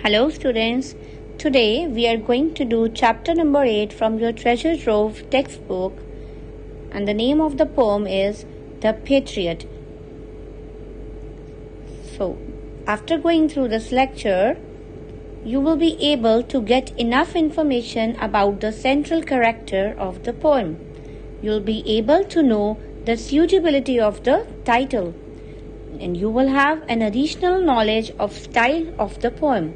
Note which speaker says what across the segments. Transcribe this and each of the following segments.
Speaker 1: Hello students, today we are going to do chapter number 8 from your treasure trove textbook, and the name of the poem is The Patriot. So after going through this lecture, you will be able to get enough information about the central character of the poem. You will be able to know the suitability of the title, and you will have an additional knowledge of style of the poem.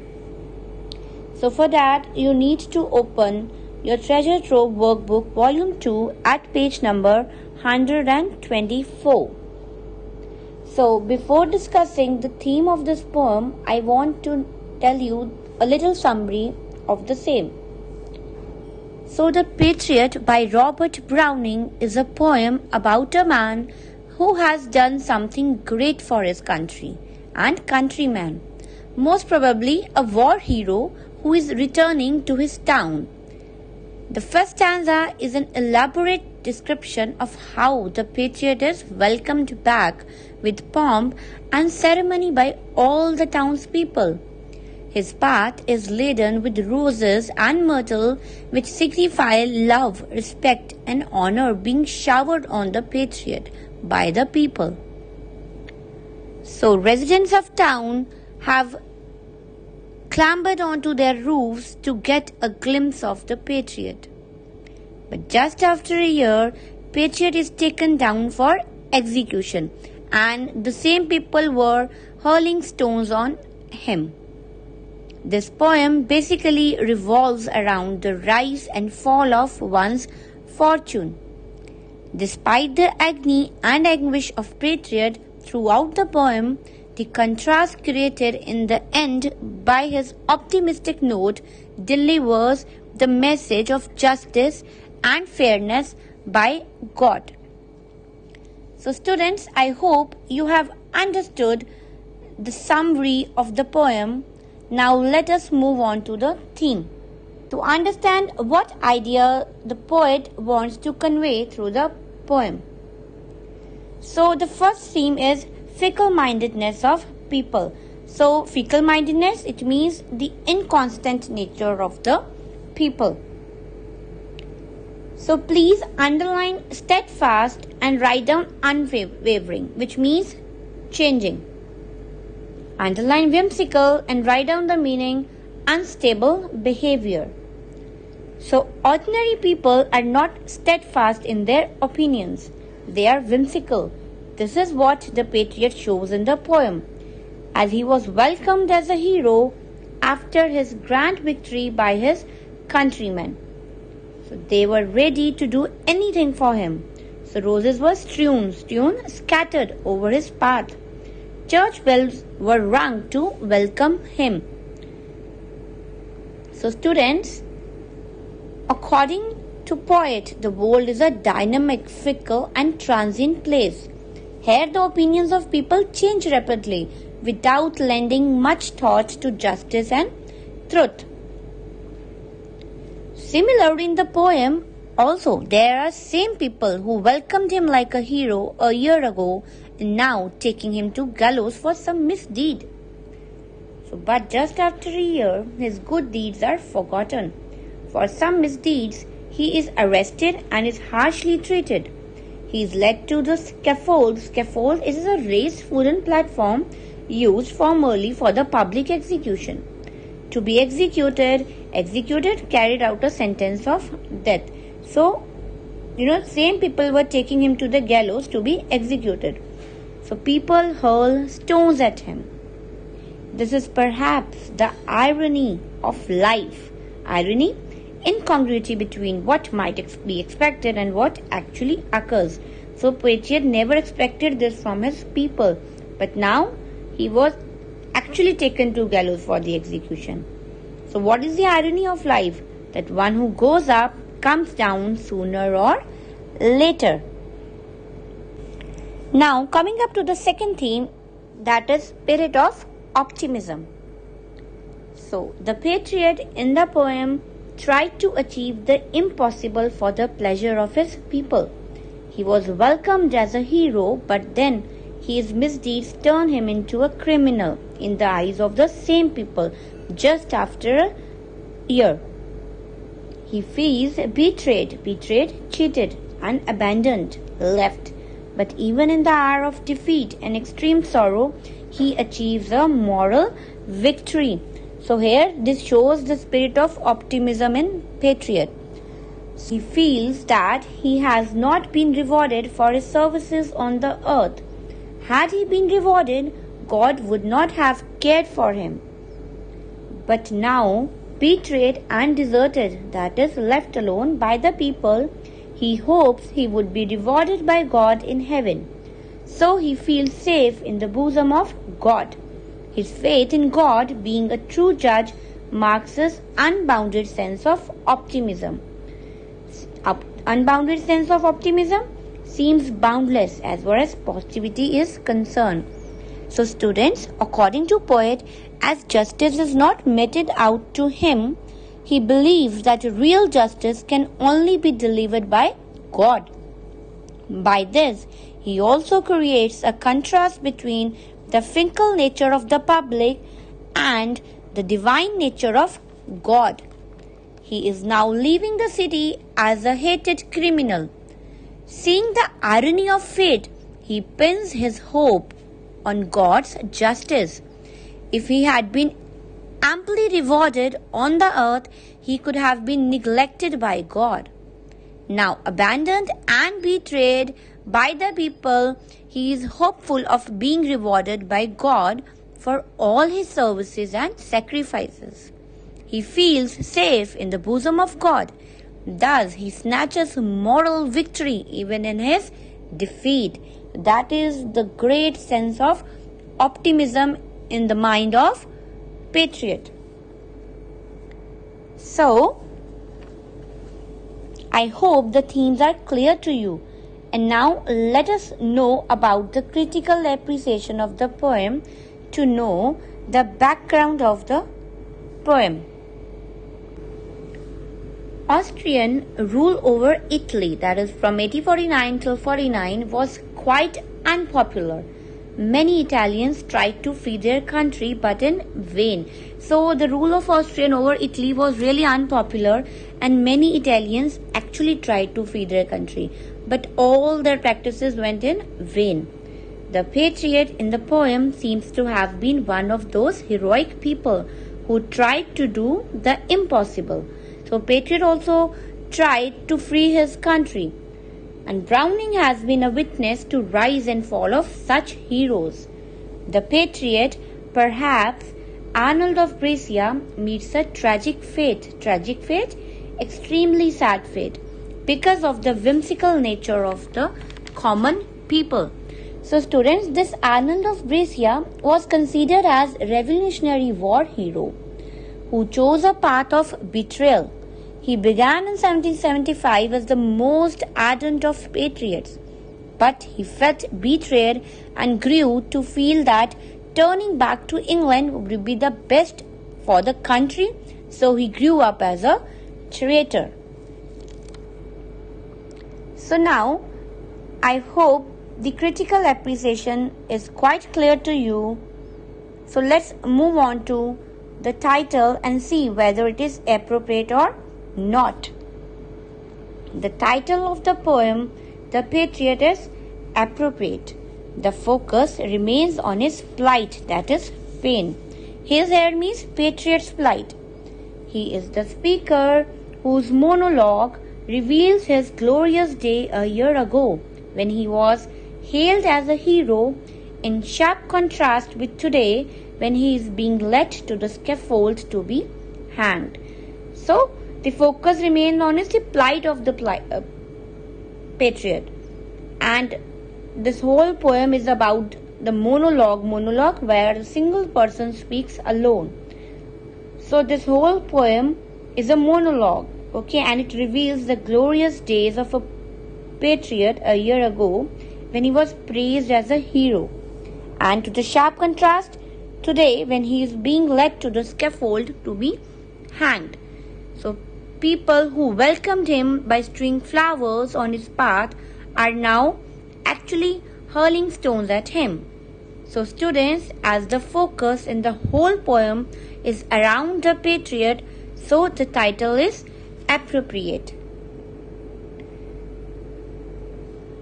Speaker 1: So for that, you need to open your Treasure Trove Workbook Volume 2 at page number 124. So before discussing the theme of this poem, I want to tell you a little summary of the same. So The Patriot by Robert Browning is a poem about a man who has done something great for his country and countrymen, most probably a war hero who is returning to his town. The first stanza is an elaborate description of how the patriot is welcomed back with pomp and ceremony by all the townspeople. His path is laden with roses and myrtle, which signify love, respect, and honor being showered on the patriot by the people. So residents of town have clambered onto their roofs to get a glimpse of the patriot. But just after a year, patriot is taken down for execution, and the same people were hurling stones on him. This poem basically revolves around the rise and fall of one's fortune. Despite the agony and anguish of patriot throughout the poem, the contrast created in the end by his optimistic note delivers the message of justice and fairness by God. So students, I hope you have understood the summary of the poem. Now let us move on to the theme, to understand what idea the poet wants to convey through the poem. So the first theme is fickle-mindedness of people. So fickle-mindedness, it means the inconstant nature of the people. So please underline steadfast and write down unwavering, which means changing. Underline whimsical and write down the meaning unstable behavior. So ordinary people are not steadfast in their opinions. They are whimsical. This is what the patriot shows in the poem, as he was welcomed as a hero after his grand victory by his countrymen. So they were ready to do anything for him. So roses were strewn scattered over his path. Church bells were rung to welcome him. So students, according to poet, the world is a dynamic, fickle and transient place. Here the opinions of people change rapidly without lending much thought to justice and truth. Similarly, in the poem, also there are same people who welcomed him like a hero a year ago and now taking him to gallows for some misdeed. But just after a year, his good deeds are forgotten. For some misdeeds, he is arrested and is harshly treated. He is led to the scaffold. Scaffold is a raised wooden platform used formerly for the public execution. To be executed, carried out a sentence of death. So, same people were taking him to the gallows to be executed. So people hurl stones at him. This is perhaps the irony of life. Irony, incongruity between what might be expected and what actually occurs. So patriot never expected this from his people, but now he was actually taken to gallows for the execution. So what is the irony of life? That one who goes up comes down sooner or later. Now coming up to the second theme, that is spirit of optimism. So the patriot in the poem tried to achieve the impossible for the pleasure of his people. He was welcomed as a hero, but then his misdeeds turned him into a criminal in the eyes of the same people just after a year. He feels betrayed, cheated, and abandoned, left. But even in the hour of defeat and extreme sorrow, he achieves a moral victory. So here, this shows the spirit of optimism in Patriot. He feels that he has not been rewarded for his services on the earth. Had he been rewarded, God would not have cared for him. But now, betrayed and deserted, that is, left alone by the people, he hopes he would be rewarded by God in heaven. So he feels safe in the bosom of God. His faith in God, being a true judge, marks his unbounded sense of optimism. Unbounded sense of optimism seems boundless as far as positivity is concerned. So students, according to poet, as justice is not meted out to him, he believes that real justice can only be delivered by God. By this, he also creates a contrast between the fickle nature of the public and the divine nature of God. He is now leaving the city as a hated criminal. Seeing the irony of fate, he pins his hope on God's justice. If he had been amply rewarded on the earth, he could have been neglected by God. Now abandoned and betrayed by the people, he is hopeful of being rewarded by God for all his services and sacrifices. He feels safe in the bosom of God. Thus, he snatches moral victory even in his defeat. That is the great sense of optimism in the mind of Patriot. So, I hope the themes are clear to you. And now let us know about the critical appreciation of the poem to know the background of the poem. Austrian rule over Italy, that is from 1849 till 49, was quite unpopular. Many Italians tried to free their country but in vain. So the rule of Austrian over Italy was really unpopular and many Italians actually tried to free their country. But all their practices went in vain. The patriot in the poem seems to have been one of those heroic people who tried to do the impossible. So Patriot also tried to free his country. And Browning has been a witness to rise and fall of such heroes. The Patriot, perhaps Arnold of Brescia, meets a tragic fate. Tragic fate? Extremely sad fate. Because of the whimsical nature of the common people. So students, this Arnold of Brescia was considered as Revolutionary War hero who chose a path of betrayal. He began in 1775 as the most ardent of patriots, but he felt betrayed and grew to feel that turning back to England would be the best for the country, so he grew up as a traitor. So now, I hope the critical appreciation is quite clear to you. So let's move on to the title and see whether it is appropriate or not. The title of the poem, The Patriot, is appropriate. The focus remains on his plight, that is pain. His here means patriot's plight. He is the speaker whose monologue reveals his glorious day a year ago when he was hailed as a hero, in sharp contrast with today when he is being led to the scaffold to be hanged. So, the focus remains on the plight of the patriot. And this whole poem is about the monologue where a single person speaks alone. So this whole poem is a monologue, okay, and it reveals the glorious days of a patriot a year ago when he was praised as a hero. And to the sharp contrast, today when he is being led to the scaffold to be hanged. So people who welcomed him by strewing flowers on his path are now actually hurling stones at him. So students, as the focus in the whole poem, is around the patriot, so the title is appropriate.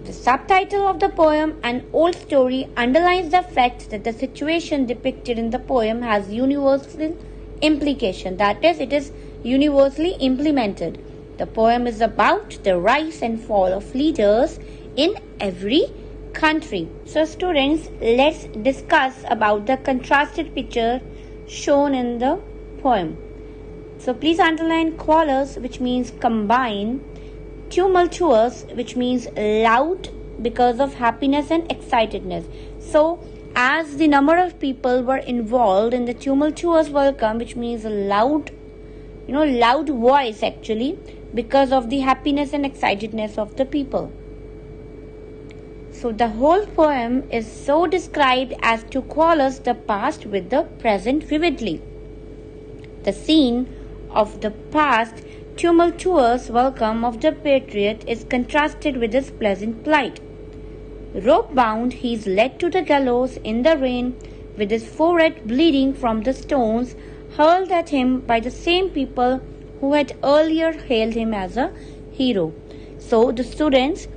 Speaker 1: The subtitle of the poem, An Old Story, underlines the fact that the situation depicted in the poem has universal implication, that is, it is universally implemented. The poem is about the rise and fall of leaders in every country. So students, let's discuss about the contrasted picture shown in the poem. So please underline qualous, which means combine, tumultuous, which means loud because of happiness and excitedness. So as the number of people were involved in the tumultuous welcome, which means a loud voice actually, because of the happiness and excitedness of the people. So the whole poem is so described as to qualous the past with the present vividly. The scene of the past tumultuous welcome of the patriot is contrasted with his pleasant plight. Rope bound, he is led to the gallows in the rain, with his forehead bleeding from the stones hurled at him by the same people who had earlier hailed him as a hero. So the students,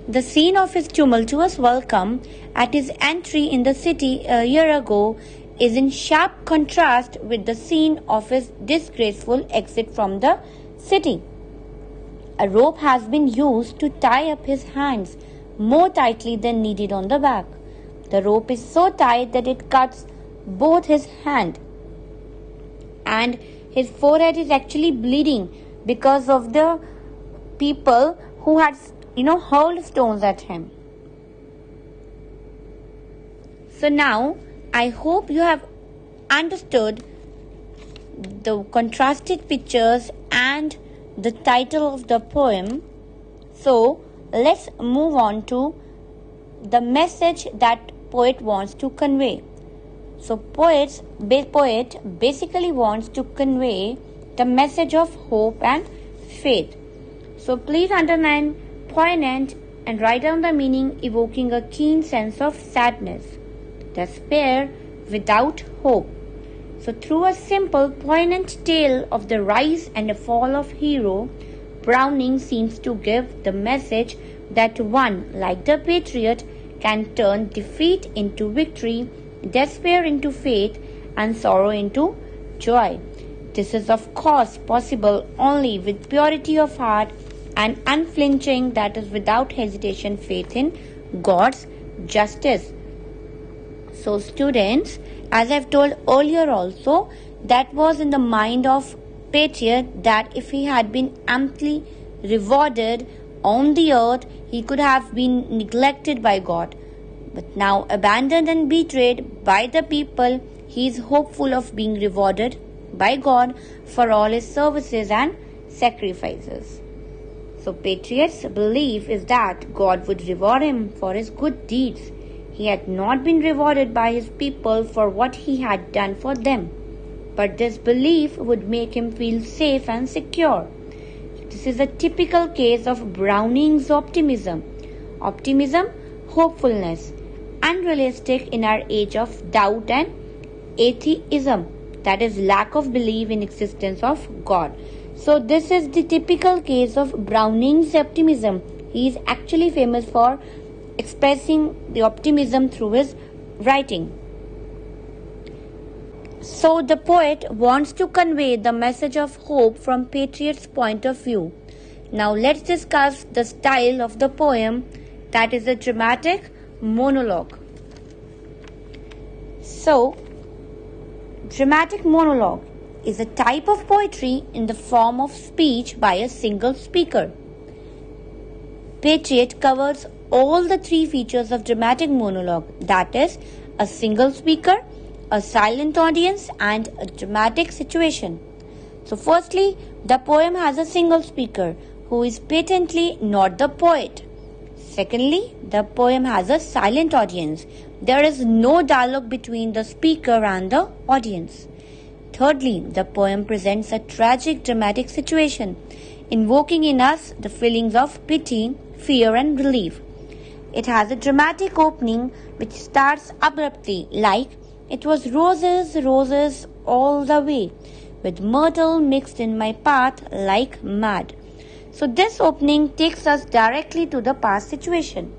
Speaker 1: the scene of his tumultuous welcome at his entry in the city a year ago is in sharp contrast with the scene of his disgraceful exit from the city. A rope has been used to tie up his hands more tightly than needed on the back. The rope is so tight that it cuts both his hand, and his forehead is actually bleeding because of the people who had hurled stones at him. So now I hope you have understood the contrasted pictures and the title of the poem. So let's move on to the message that poet wants to convey. So poet basically wants to convey the message of hope and faith. So please underline poignant and write down the meaning, evoking a keen sense of sadness, despair without hope. So through a simple, poignant tale of the rise and the fall of hero, Browning seems to give the message that one, like the patriot, can turn defeat into victory, despair into faith, and sorrow into joy. This is of course possible only with purity of heart and unflinching, that is without hesitation, faith in God's justice. So students, as I've told earlier also, that was in the mind of patriot, that if he had been amply rewarded on the earth, he could have been neglected by God. But now abandoned and betrayed by the people, he is hopeful of being rewarded by God for all his services and sacrifices. So patriot's belief is that God would reward him for his good deeds. He had not been rewarded by his people for what he had done for them, but this belief would make him feel safe and secure. This is a typical case of Browning's optimism. Optimism, hopefulness, unrealistic in our age of doubt and atheism, that is lack of belief in existence of God. So this is the typical case of Browning's optimism. He is actually famous for expressing the optimism through his writing. So the poet wants to convey the message of hope from patriot's point of view. Now let's discuss the style of the poem, that is a dramatic monologue. So dramatic monologue is a type of poetry in the form of speech by a single speaker. Patriot covers all the three features of dramatic monologue, that is a single speaker, a silent audience, and a dramatic situation. So firstly, the poem has a single speaker who is patently not the poet. Secondly, the poem has a silent audience. There is no dialogue between the speaker and the audience. Thirdly, the poem presents a tragic dramatic situation, invoking in us the feelings of pity, fear, and relief. It has a dramatic opening which starts abruptly, like it was roses, roses all the way, with myrtle mixed in my path like mad. So this opening takes us directly to the past situation.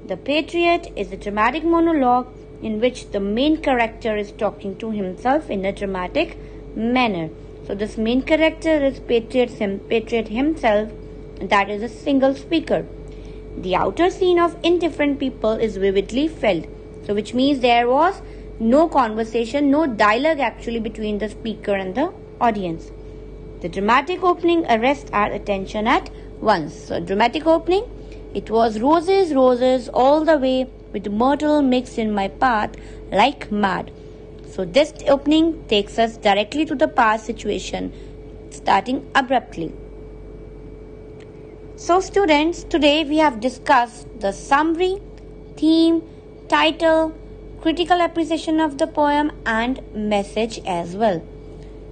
Speaker 1: The Patriot is a dramatic monologue in which the main character is talking to himself in a dramatic manner. So this main character is Patriot himself, and that is a single speaker. The outer scene of indifferent people is vividly felt. So which means there was no conversation, no dialogue actually between the speaker and the audience. The dramatic opening arrests our attention at once. So dramatic opening, it was roses, roses all the way with myrtle mixed in my path like mad. So this opening takes us directly to the past situation, starting abruptly. So students, today we have discussed the summary, theme, title, critical appreciation of the poem and message as well.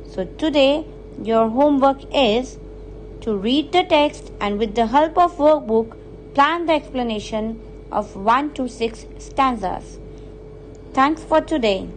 Speaker 1: So today your homework is to read the text and with the help of workbook plan the explanation of 1 to 6 stanzas. Thanks for today.